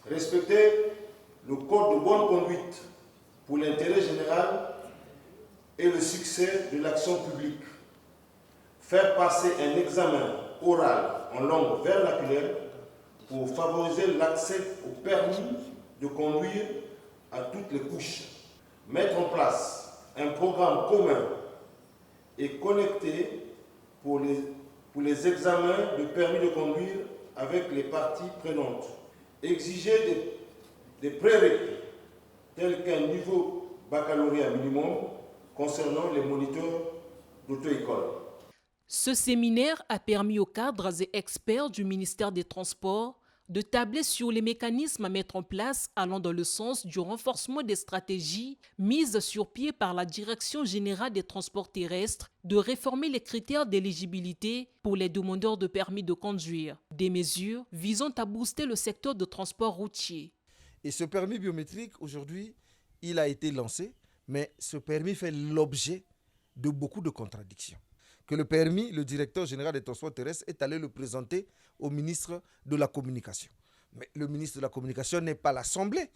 Respecter le code de bonne conduite pour l'intérêt général et le succès de l'action publique. Faire passer un examen oral en langue vernaculaire pour favoriser l'accès au permis de conduire à toutes les couches. Mettre en place un programme commun et connecté pour les examens de permis de conduire avec les parties prenantes. Exiger des prérequis tels qu'un niveau baccalauréat minimum concernant les moniteurs d'auto-école. Ce séminaire a permis aux cadres et experts du ministère des Transports de tabler sur les mécanismes à mettre en place allant dans le sens du renforcement des stratégies mises sur pied par la Direction générale des transports terrestres, de réformer les critères d'éligibilité pour les demandeurs de permis de conduire, des mesures visant à booster le secteur de transport routier. Et ce permis biométrique, aujourd'hui, il a été lancé, mais ce permis fait l'objet de beaucoup de contradictions. Que le permis, le directeur général des transports terrestres est allé le présenter au ministre de la Communication. Mais le ministre de la Communication n'est pas l'Assemblée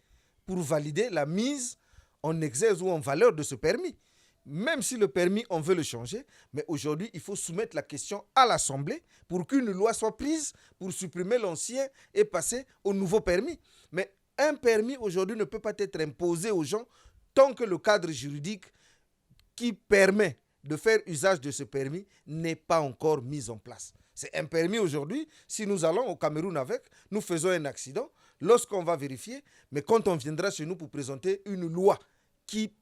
pour valider la mise en exergue ou en valeur de ce permis. Même si le permis, on veut le changer, mais aujourd'hui, il faut soumettre la question à l'Assemblée pour qu'une loi soit prise pour supprimer l'ancien et passer au nouveau permis. Mais un permis, aujourd'hui, ne peut pas être imposé aux gens tant que le cadre juridique qui permet de faire usage de ce permis n'est pas encore mis en place. C'est un permis aujourd'hui, si nous allons au Cameroun avec, nous faisons un accident, lorsqu'on va vérifier, mais quand on viendra chez nous pour présenter une loi qui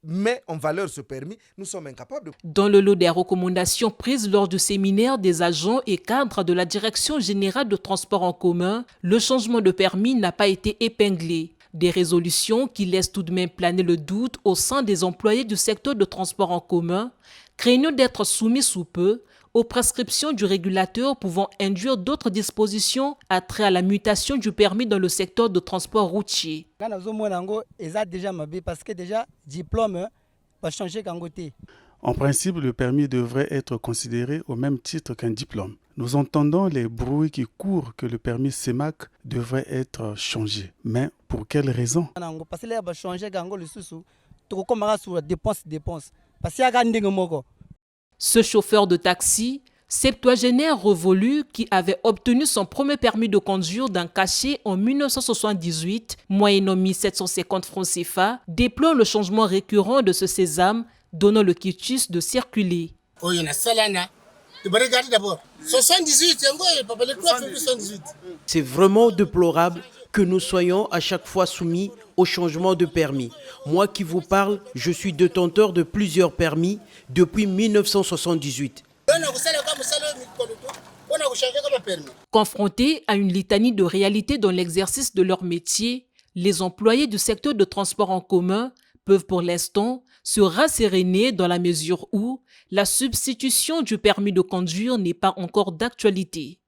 met en valeur ce permis, nous sommes incapables. Dans le lot des recommandations prises lors du séminaire des agents et cadres de la Direction générale de transport en commun, le changement de permis n'a pas été épinglé. Des résolutions qui laissent tout de même planer le doute au sein des employés du secteur de transport en commun, craignant d'être soumis sous peu aux prescriptions du régulateur pouvant induire d'autres dispositions à trait à la mutation du permis dans le secteur de transport routier. En principe, le permis devrait être considéré au même titre qu'un diplôme. Nous entendons les bruits qui courent que le permis CEMAC devrait être changé. Mais pour quelles raisons? Ce chauffeur de taxi, septuagénaire révolu qui avait obtenu son premier permis de conduire d'un cachet en 1978, moyennant 1750 francs CFA, déplore le changement récurrent de ce sésame, donnant le quitus de circuler. C'est vraiment déplorable que nous soyons à chaque fois soumis au changement de permis. Moi qui vous parle, je suis détenteur de plusieurs permis depuis 1978. Confrontés à une litanie de réalités dans l'exercice de leur métier, les employés du secteur de transport en commun peuvent pour l'instant se rasséréner dans la mesure où la substitution du permis de conduire n'est pas encore d'actualité.